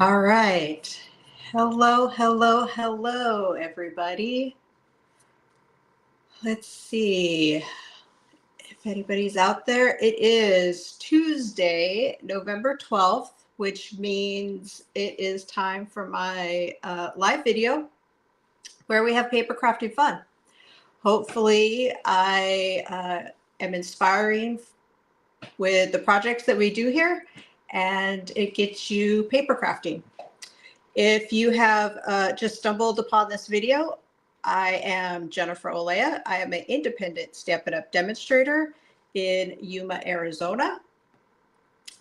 All right. Hello, everybody. Let's see if anybody's out there. It is Tuesday, November 12th, which means it is time for my live video where we have paper crafting fun. Hopefully, I am inspiring with the projects that we do here, and it gets you paper crafting. If you have just stumbled upon this video, I am Jennifer Olea. I am an independent Stampin' Up! Demonstrator in Yuma, Arizona.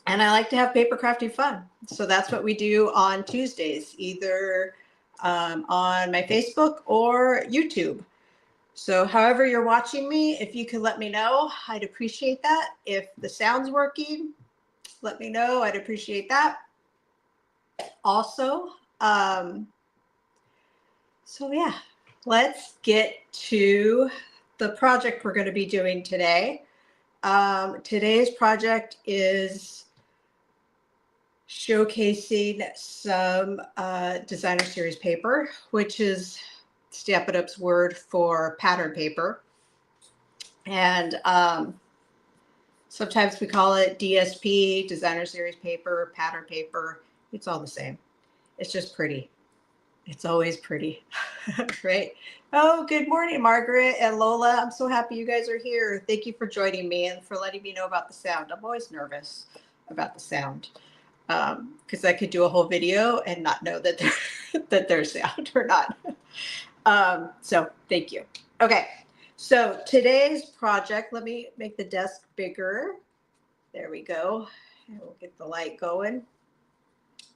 And I like to have paper crafting fun. So that's what we do on Tuesdays, either on my Facebook or YouTube. So however you're watching me, if you could let me know, I'd appreciate that. If the sound's working, let me know. I'd appreciate that. Also, so yeah, let's get to the project we're going to be doing today. Today's project is showcasing some designer series paper, which is Stampin' Up's word for pattern paper. And sometimes we call it DSP, designer series paper, pattern paper. It's all the same. It's just pretty. It's always pretty, right? Oh, good morning, Margaret and Lola. I'm so happy you guys are here. Thank you for joining me and for letting me know about the sound. I'm always nervous about the sound because I could do a whole video and not know that that there's sound or not. So thank you. Okay, so today's project, let me make the desk bigger. There we go. And we'll get the light going.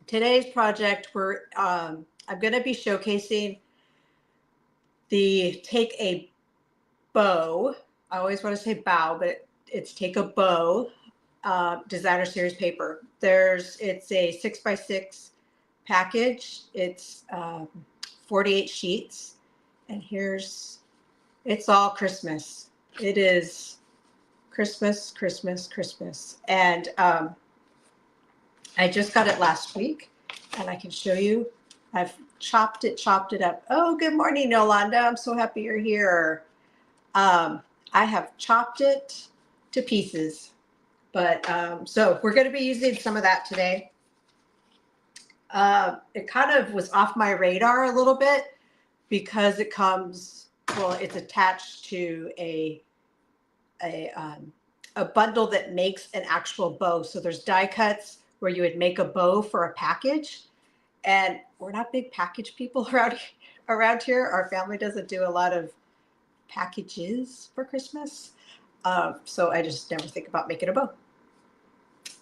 Today's project, I'm going to be showcasing the take a bow. I always want to say bow, but it's take a bow designer series paper. It's a 6x6 package. It's 48 sheets, and it's all Christmas. It is Christmas, Christmas, Christmas, and I just got it last week, and I can show you. I've chopped it up. Oh, good morning, Yolanda. I'm so happy you're here. I have chopped it to pieces, but so we're going to be using some of that today. It kind of was off my radar a little bit because it's attached to a bundle that makes an actual bow. So there's die cuts where you would make a bow for a package. And we're not big package people around here. Our family doesn't do a lot of packages for Christmas. So I just never think about making a bow.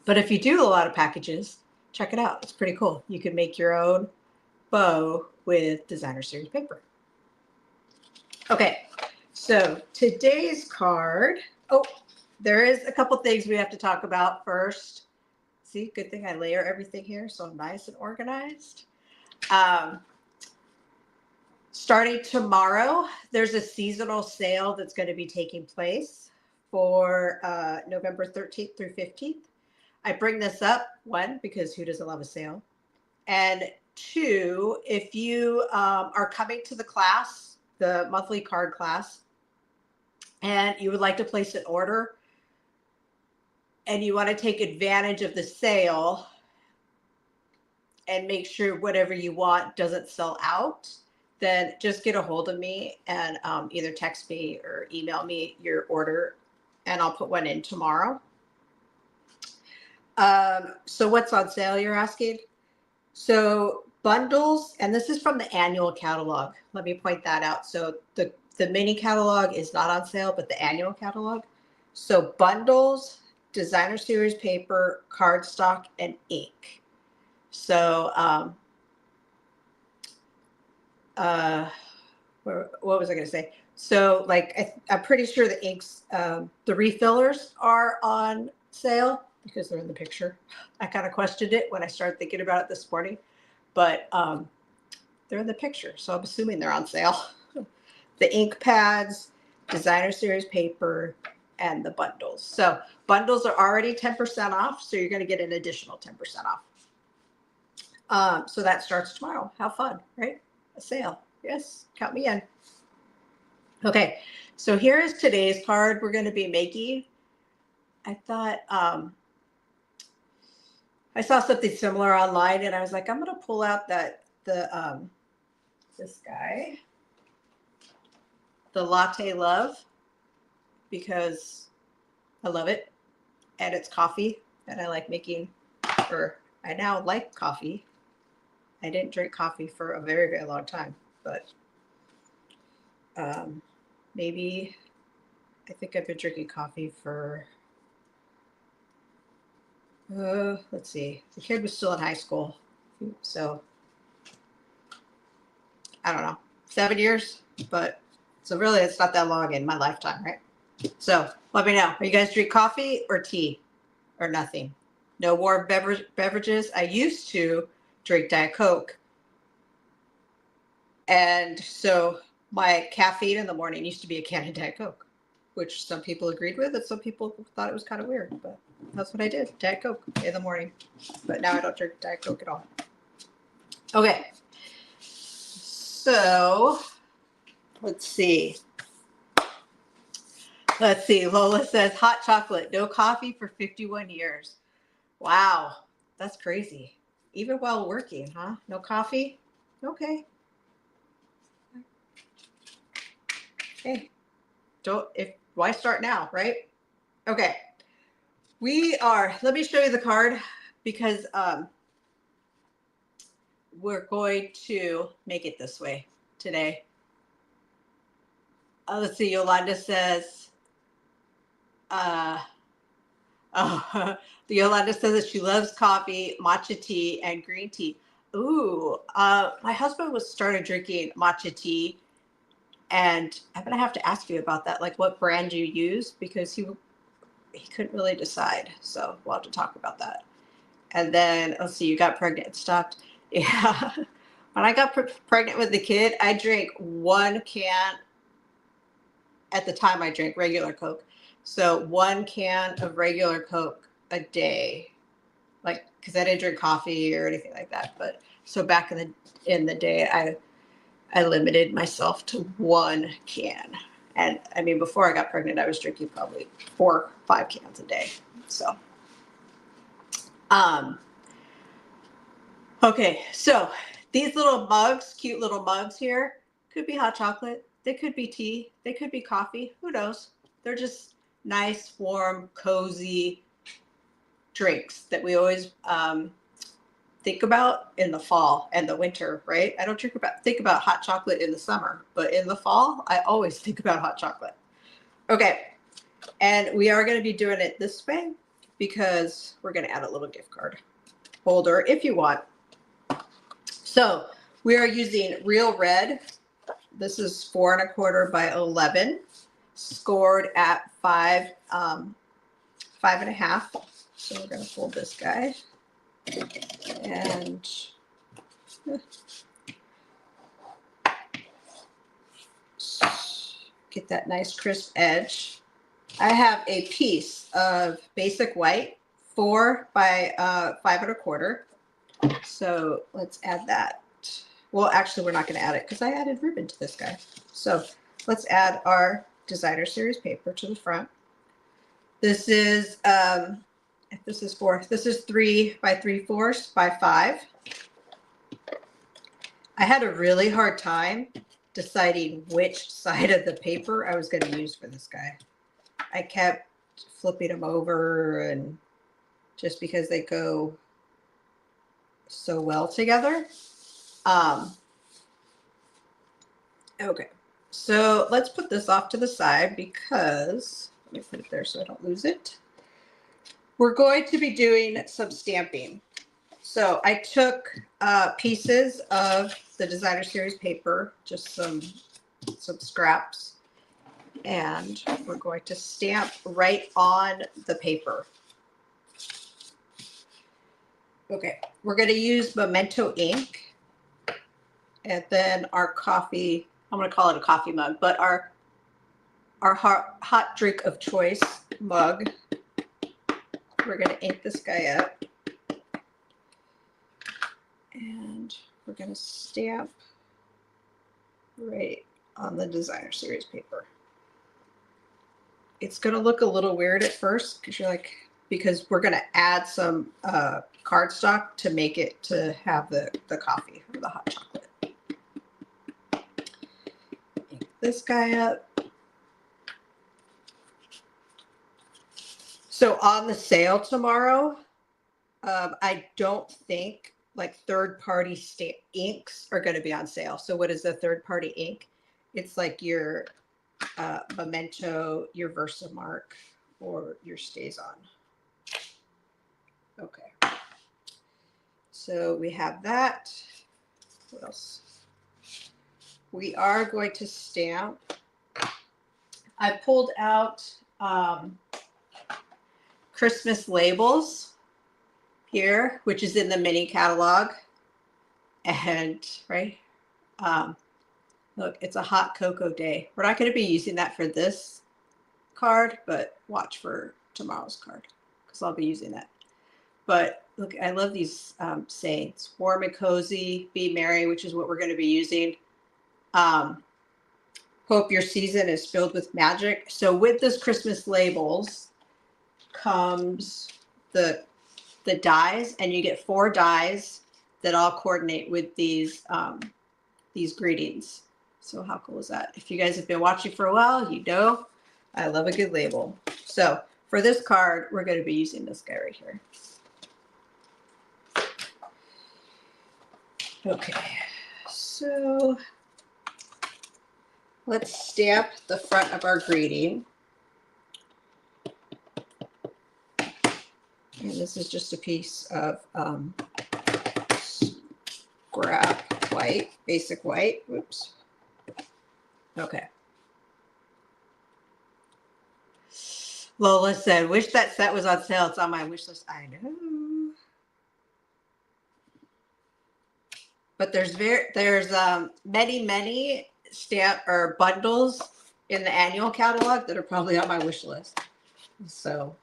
But if you do a lot of packages, check it out. It's pretty cool. You can make your own bow with designer series paper. Okay, so today's card. Oh, there is a couple things we have to talk about first. See, good thing I layer everything here so I'm nice and organized. Starting tomorrow, there's a seasonal sale that's going to be taking place for November 13th through 15th. I bring this up, one, because who doesn't love a sale? And two, if you are coming to the class, the monthly card class, and you would like to place an order, and you want to take advantage of the sale and make sure whatever you want doesn't sell out, then just get a hold of me and either text me or email me your order, and I'll put one in tomorrow. So what's on sale, you're asking? So bundles, and this is from the annual catalog. Let me point that out. So the mini catalog is not on sale, but the annual catalog. So bundles, designer series paper, cardstock, and ink. So what was I going to say? So like I'm pretty sure the inks, the refillers are on sale because they're in the picture. I kind of questioned it when I started thinking about it this morning, but they're in the picture, so I'm assuming they're on sale. The ink pads, designer series paper, and the bundles. So bundles are already 10% off, so you're going to get an additional 10% off. So that starts tomorrow. How fun, right? A sale. Yes, count me in. Okay, so here is today's card we're going to be making. I thought I saw something similar online, and I was like, I'm going to pull out this guy, the Latte Love, because I love it, and it's coffee, and I like making, or I now like coffee. I didn't drink coffee for a very, very long time, but maybe I think I've been drinking coffee for, let's see, the kid was still in high school, so I don't know, 7 years, but so really it's not that long in my lifetime, right? So let me know. Are you guys drink coffee or tea or nothing? No warm beverages. I used to drink Diet Coke. And so my caffeine in the morning used to be a can of Diet Coke, which some people agreed with and some people thought it was kind of weird, but that's what I did. Diet Coke in the morning. But now I don't drink Diet Coke at all. Okay. So let's see. Lola says hot chocolate, no coffee for 51 years. Wow, that's crazy. Even while working, huh? No coffee? Okay. Hey, why start now, right? Okay. Let me show you the card because we're going to make it this way today. Let's see, Yolanda says, the Yolanda says that she loves coffee, matcha tea, and green tea. Ooh, my husband was started drinking matcha tea, and I'm gonna have to ask you about that, like what brand you use, because he couldn't really decide. So we'll have to talk about that. And then let's see, you got pregnant and stopped. Yeah, when I got pregnant with the kid, I drank 1 can. At the time, I drank regular Coke, so 1 can of regular Coke a day, like because I didn't drink coffee or anything like that. But so back in the day, I limited myself to 1 can. And I mean, before I got pregnant, I was drinking probably 4 or 5 cans a day. So, okay. So these little mugs, cute little mugs here, could be hot chocolate. They could be tea. They could be coffee. Who knows? They're just nice, warm, cozy drinks that we always think about in the fall and the winter, right? I don't think about hot chocolate in the summer, but in the fall, I always think about hot chocolate. Okay. And we are going to be doing it this way because we're going to add a little gift card holder if you want. So we are using Real Red. This is 4 1/4 by 11, scored at 5.5. So we're going to fold this guy and get that nice crisp edge. I have a piece of basic white, 4 by 5 1/4. So let's add that. Well, actually, we're not going to add it because I added ribbon to this guy. So let's add our designer series paper to the front. This is this is 3 by 3/4 by 5. I had a really hard time deciding which side of the paper I was going to use for this guy. I kept flipping them over, and just because they go so well together. Okay, so let's put this off to the side because, let me put it there so I don't lose it. We're going to be doing some stamping. So I took pieces of the designer series paper, just some scraps, and we're going to stamp right on the paper. Okay, we're going to use Memento ink, and then our coffee, I'm going to call it a coffee mug, but our hot drink of choice mug. We're going to ink this guy up. we're going to stamp right on the designer series paper. It's going to look a little weird at first because we're going to add some cardstock to make it to have the coffee or the hot chocolate. Ink this guy up. So on the sale tomorrow, I don't think like third-party inks are going to be on sale. So what is a third-party ink? It's like your Memento, your Versamark, or your StazOn. Okay. So we have that. What else? We are going to stamp. I pulled out Christmas labels here, which is in the mini catalog. And right, look, it's a hot cocoa day. We're not going to be using that for this card, but watch for tomorrow's card because I'll be using that. But look, I love these sayings. Warm and cozy, be merry, which is what we're going to be using. Hope your season is filled with magic. So with this Christmas labels comes the dies, and you get 4 dies that all coordinate with these greetings. So how cool is that? If you guys have been watching for a while, you know I love a good label. So for this card, we're going to be using this guy right here. Okay, so let's stamp the front of our greeting. And this is just a piece of scrap white, basic white. Whoops. Okay. Lola said, wish that set was on sale. It's on my wish list. I know. But there's many stamp or bundles in the annual catalog that are probably on my wish list. So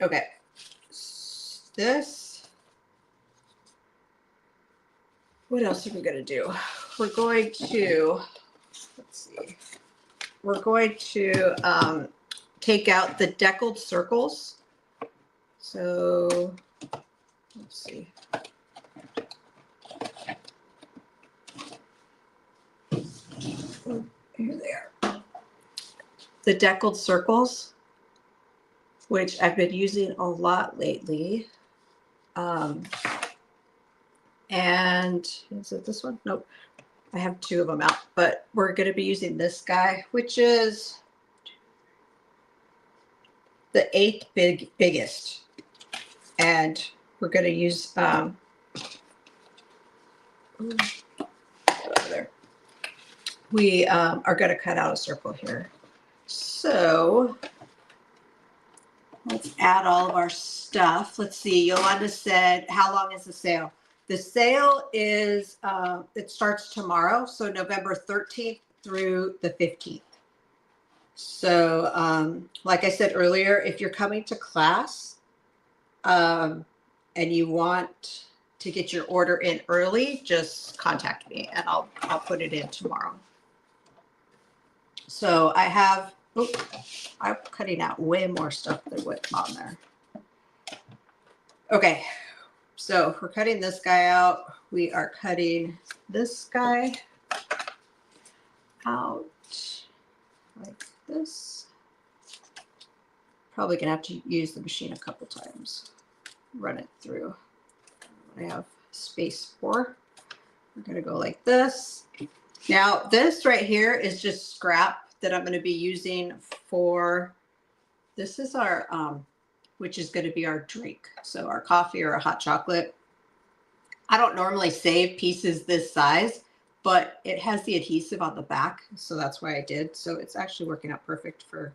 okay. This, what else are we going to do? We're going to, let's see. We're going to take out the deckled circles. So let's see. Oh, here they are. The deckled circles, which I've been using a lot lately. And is it this one? Nope. I have 2 of them out, but we're going to be using this guy, which is the 8th biggest. And we're going to use over there. We are going to cut out a circle here. So let's add all of our stuff. Let's see. Yolanda said, how long is the sale? The sale is, it starts tomorrow. So November 13th through the 15th. So like I said earlier, if you're coming to class and you want to get your order in early, just contact me and I'll put it in tomorrow. So I have, I'm cutting out way more stuff than what's on there. Okay, so we're cutting this guy out. We are cutting this guy out like this. Probably gonna have to use the machine a couple times. Run it through. I have space for. We're gonna go like this. Now this right here is just scrap that I'm going to be using for, this is our, which is going to be our drink. So our coffee or a hot chocolate. I don't normally save pieces this size, but it has the adhesive on the back. So that's why I did. So it's actually working out perfect for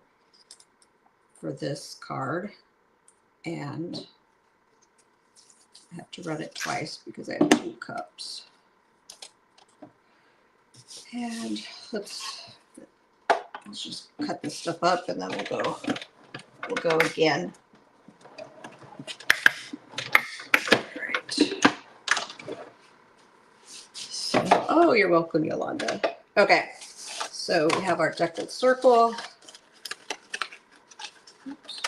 this card. And I have to run it twice because I have 2 cups. And let's just cut this stuff up and then we'll go again. Oh, you're welcome, Yolanda. Okay, so we have our deckled circle. Oops.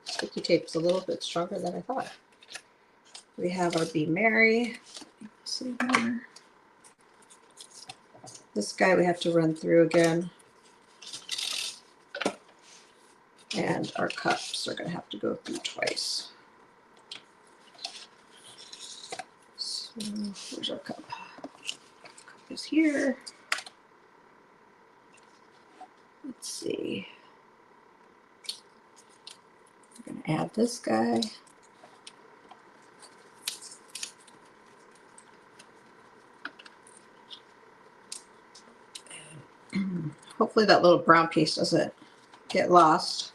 Sticky tape's a little bit stronger than I thought. We have our Be Merry. See more. This guy we have to run through again. And our cups are going to have to go through twice. So where's our cup? Cup is here. Let's see. We're going to add this guy. And hopefully that little brown piece doesn't get lost.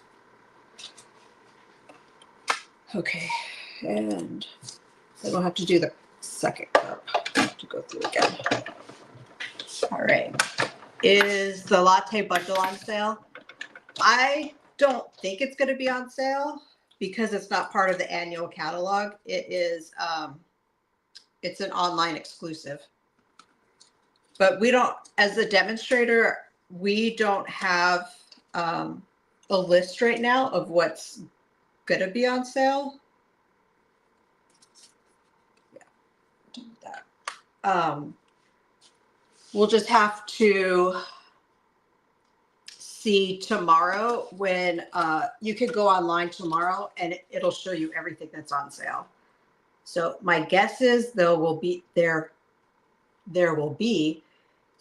Okay, and then we'll have to do the second cup. I'll have to go through again. All right. Is the latte bundle on sale? I don't think it's going to be on sale because it's not part of the annual catalog. It is, it's an online exclusive. But we don't, as a demonstrator, we don't have a list right now of what's going to be on sale. Yeah, that. We'll just have to see tomorrow when you can go online tomorrow and it'll show you everything that's on sale. So my guess is there will be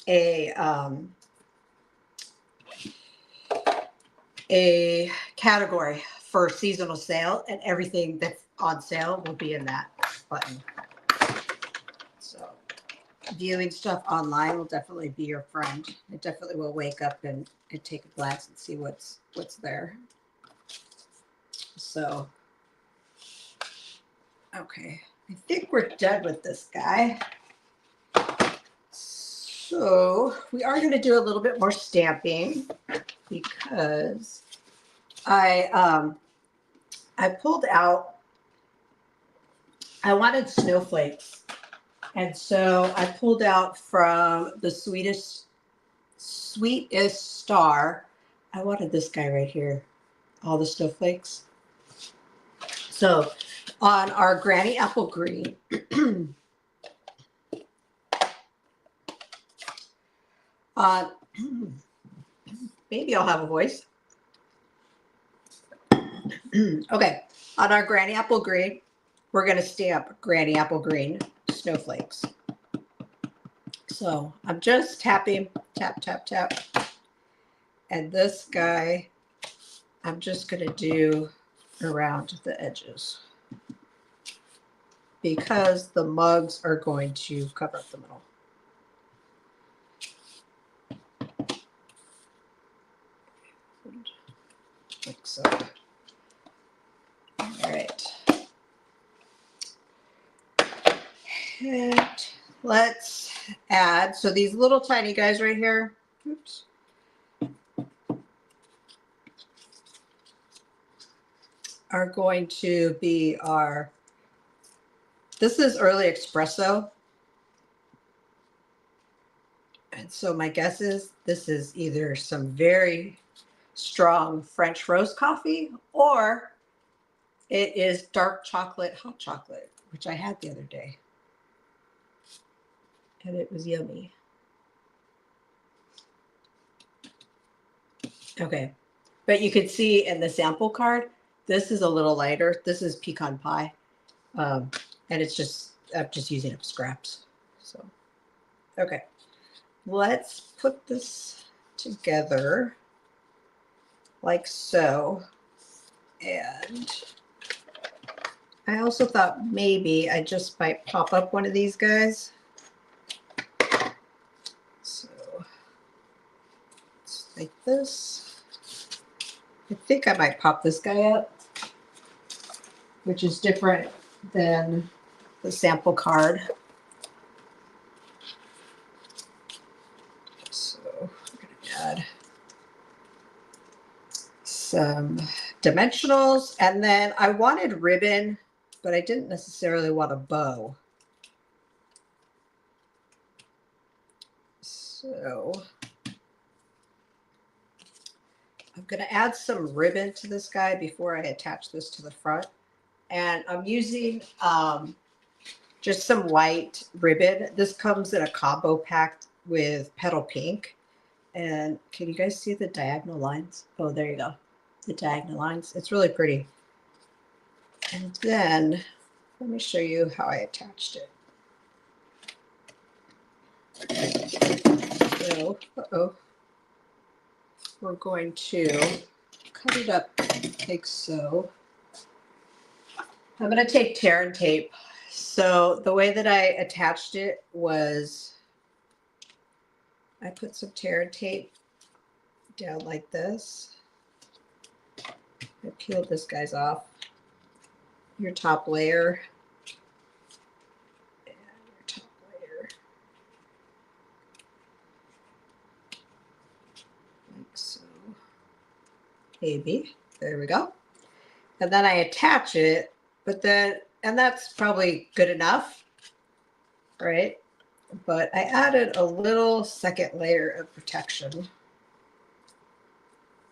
a category for seasonal sale, and everything that's on sale will be in that button. So viewing stuff online will definitely be your friend. It definitely will wake up and take a glance and see what's there. So, okay, I think we're done with this guy. So we are going to do a little bit more stamping because I pulled out, I wanted snowflakes. And so I pulled out from the Sweetest Star. I wanted this guy right here, all the snowflakes. So on our Granny Apple Green, maybe I'll have a voice. Okay, on our Granny Apple Green, we're going to stamp Granny Apple Green snowflakes. So I'm just tapping, tap, tap, tap. And this guy, I'm just going to do around the edges because the mugs are going to cover up the middle. Like so. All right. And let's add, so these little tiny guys right here, oops, are going to be our, this is early espresso. And so my guess is this is either some very strong French roast coffee or it is dark chocolate, hot chocolate, which I had the other day. And it was yummy. Okay. But you could see in the sample card, this is a little lighter. This is pecan pie. And it's just, I'm just using up scraps. So, okay. Let's put this together like so. And I also thought maybe I just might pop up one of these guys. So it's like this. I think I might pop this guy up, which is different than the sample card. So I'm going to add some dimensionals, and then I wanted ribbon, but I didn't necessarily want a bow. So I'm going to add some ribbon to this guy before I attach this to the front. And I'm using just some white ribbon. This comes in a combo pack with Petal Pink. And can you guys see the diagonal lines? Oh, there you go. The diagonal lines. It's really pretty. And then let me show you how I attached it. So, we're going to cut it up like so. I'm going to take tear and tape. So the way that I attached it was I put some tear and tape down like this. I peeled this guy's off. Your top layer. And your top layer. Like so. Maybe. There we go. And then I attach it, but then, and that's probably good enough, right? But I added a little second layer of protection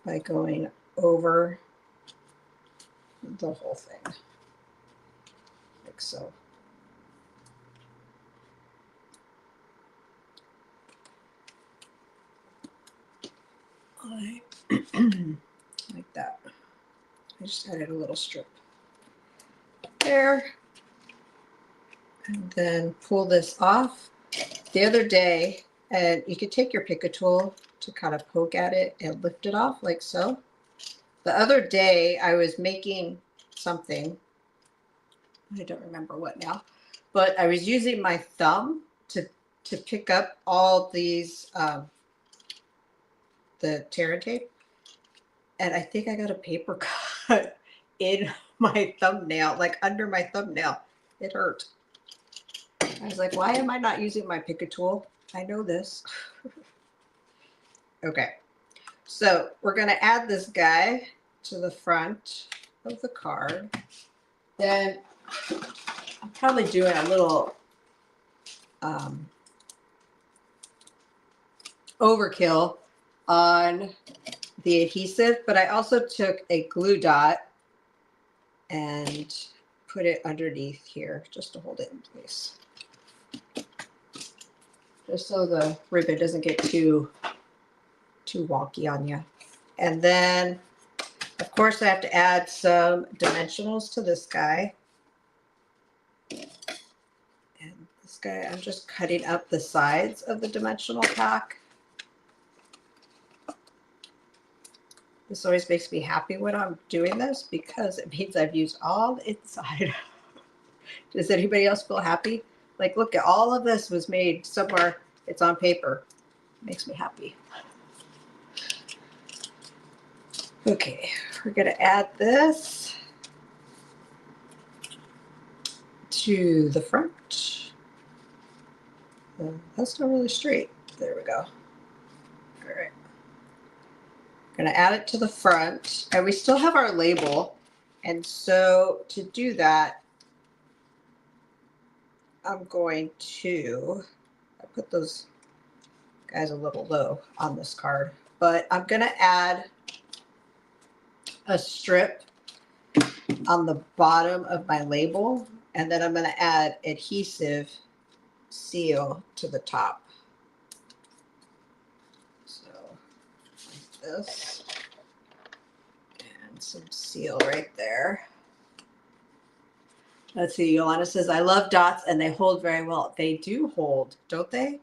by going over the whole thing, like so. Like that. I just added a little strip there. And then pull this off. The other day, and you could take your Pick-a tool to kind of poke at it and lift it off like so. The other day I was making something, I don't remember what now, but I was using my thumb to pick up all these, the tear and tape. And I think I got a paper cut in my thumbnail, like under my thumbnail. It hurt. I was like, why am I not using my Pick-a tool? I know this. Okay. So we're going to add this guy to the front of the card. Then I'm probably doing a little overkill on the adhesive, but I also took a glue dot and put it underneath here just to hold it in place. Just so the ribbon doesn't get too wonky on you. And then, of course, I have to add some dimensionals to this guy. And this guy, I'm just cutting up the sides of the dimensional pack. This always makes me happy when I'm doing this because it means I've used all the inside. Does anybody else feel happy? Like, look at all of this was made somewhere. It's on paper. It makes me happy. Okay, we're going to add this to the front. That's not really straight. There we go. All right. Going to add it to the front. And we still have our label. And so to do that, I'm going to, I put those guys a little low on this card, but I'm going to add a strip on the bottom of my label, and then I'm going to add adhesive seal to the top. So like this, and some seal right there. Let's see, Yolanda says, I love dots and they hold very well. They do hold, don't they?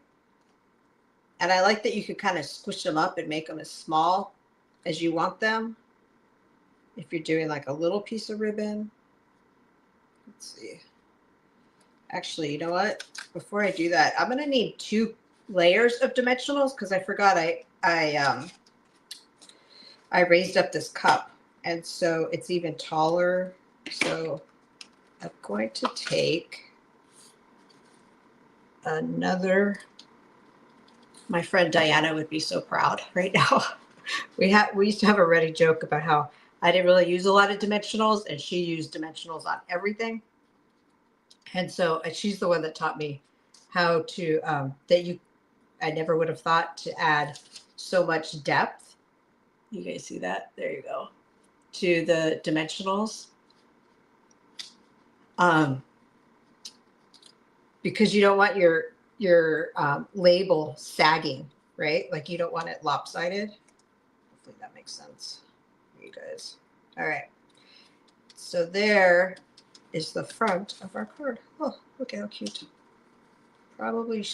And I like that you can kind of squish them up and make them as small as you want them. If you're doing like a little piece of ribbon. Let's see. Actually, you know what? Before I do that, I'm going to need 2 layers of dimensionals because I forgot I raised up this cup. And so it's even taller. So I'm going to take another, my friend Diana would be so proud right now. We used to have a running joke about how I didn't really use a lot of dimensionals and she used dimensionals on everything. And so she's the one that taught me how to, I I never would have thought to add so much depth. You guys see that? There you go. To the dimensionals. Because you don't want your label sagging, right? Like you don't want it lopsided. Hopefully that makes sense for you guys. All right. So there is the front of our card. Oh, look how cute. Probably,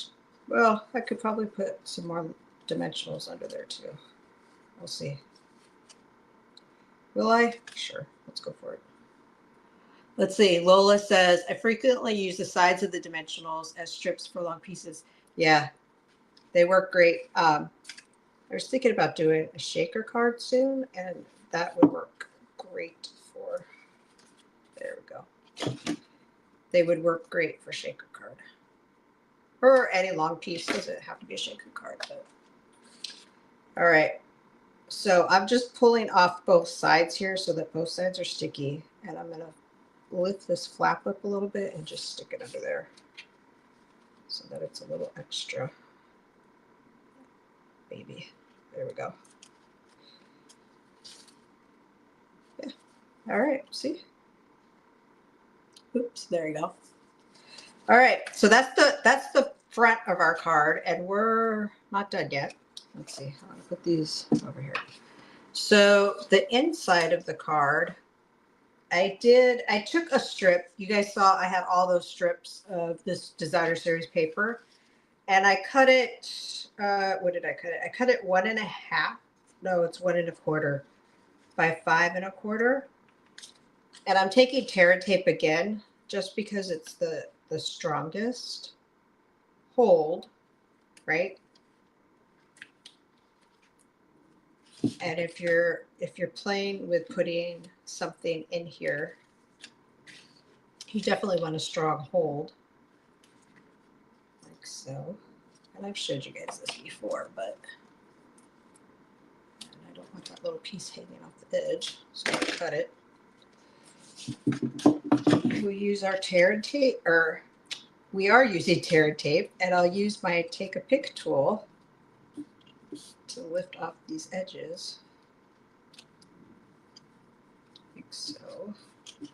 well, I could probably put some more dimensionals under there too. We'll see. Will I? Sure. Let's go for it. Let's see. Lola says, I frequently use the sides of the dimensionals as strips for long pieces. Yeah, they work great. I was thinking about doing a shaker card soon, and that would work great for, there we go. They would work great for shaker card. Or any long piece. Doesn't have to be a shaker card. But. All right. So I'm just pulling off both sides here so that both sides are sticky. And I'm going to lift this flap up a little bit and just stick it under there so that it's a little extra. Baby. There we go. Yeah. All right. See? Oops. There you go. All right. So that's the front of our card, and we're not done yet. Let's see. I'm going to put these over here. So the inside of the card, I took a strip. You guys saw I had all those strips of this designer series paper, and I cut it, what did I cut it? I cut it 1.5. No, it's 1 1/4 by 5 1/4. And I'm taking Tear and Tape again, just because it's the strongest hold, right? And if you're playing with putting something in here, you definitely want a strong hold, like so. And I've showed you guys this before, but I don't want that little piece hanging off the edge, so I cut it. We'll use our Tear and Tape, or we are using Tear and Tape, and I'll use my Take a Pick tool to lift off these edges, like so. And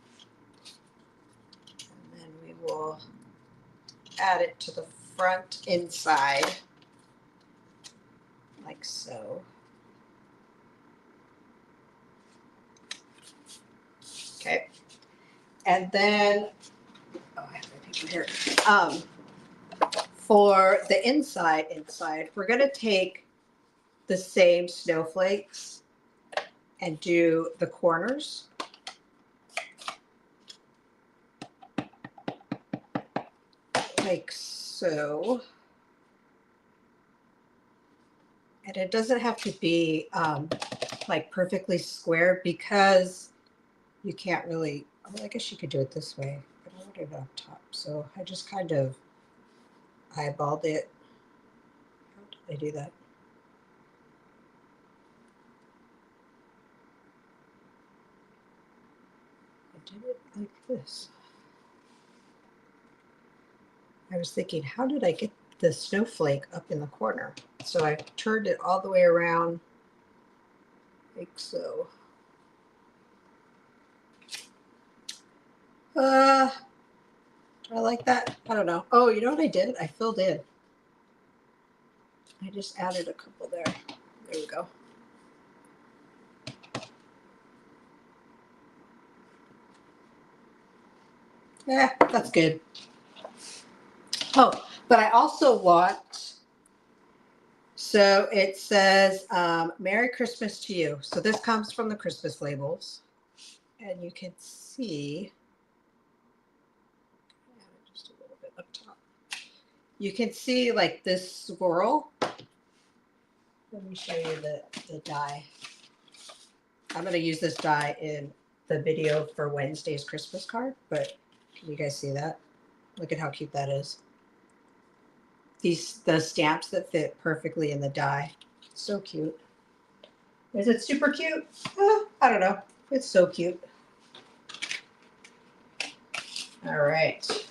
then we will add it to the front inside, like so. Okay. And then, oh, I have my paper here. For the inside, we're going to take the same snowflakes and do the corners. Like so. And it doesn't have to be like perfectly square, because you can't really, well, I guess you could do it this way, but I want it on top. So I just kind of eyeballed it. How did I do that? I did it like this. I was thinking, how did I get the snowflake up in the corner? So I turned it all the way around, like so. Do I like that? I don't know. Oh, you know what I did? I filled in. I just added a couple there. There we go. Yeah, that's good. Oh, but I also want, so it says, Merry Christmas to you. So this comes from the Christmas labels. And you can see, just a little bit up top. You can see like this swirl. Let me show you the die. I'm going to use this die in the video for Wednesday's Christmas card, but can you guys see that? Look at how cute that is. The stamps that fit perfectly in the die. So cute. Is it super cute? I don't know. It's so cute. All right.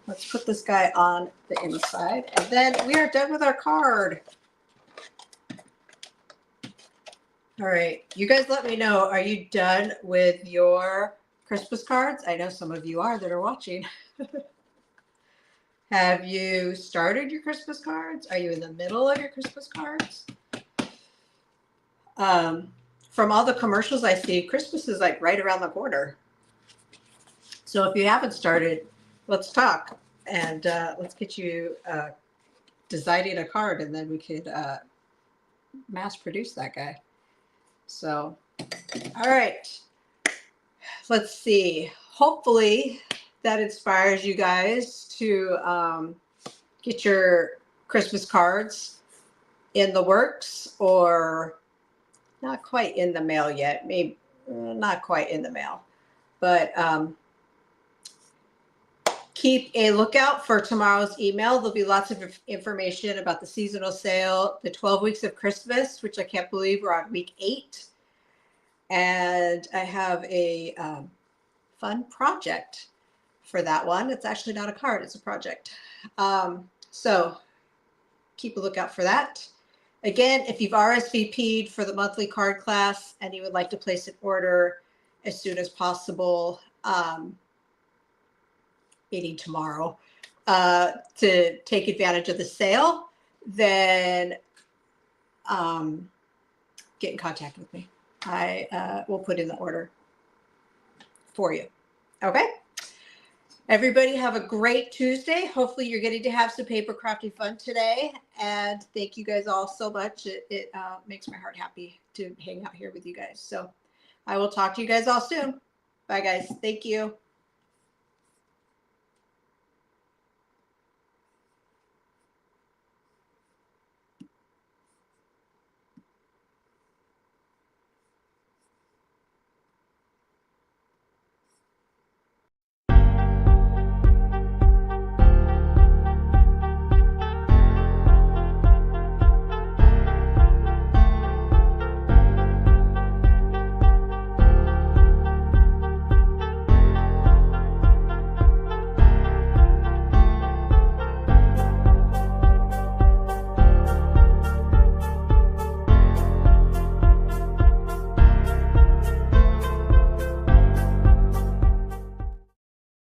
Let's put this guy on the inside, and then we are done with our card. All right, you guys let me know, are you done with your Christmas cards? I know some of you are that are watching. Have you started your Christmas cards? Are you in the middle of your Christmas cards? From all the commercials I see, Christmas is like right around the corner. So if you haven't started, let's talk, and let's get you designing a card, and then we could mass produce that guy. So, all right, let's see. Hopefully that inspires you guys to get your Christmas cards in the works, or not quite in the mail yet. Maybe not quite in the mail, but keep a lookout for tomorrow's email. There'll be lots of information about the seasonal sale, the 12 weeks of Christmas, which I can't believe we're on week 8. And I have a fun project for that one. It's actually not a card, it's a project. So keep a lookout for that. Again, if you've RSVP'd for the monthly card class and you would like to place an order as soon as possible, meeting tomorrow, to take advantage of the sale, then get in contact with me. I will put in the order for you. Okay. Everybody have a great Tuesday. Hopefully you're getting to have some paper crafting fun today. And thank you guys all so much. It makes my heart happy to hang out here with you guys. So I will talk to you guys all soon. Bye guys. Thank you.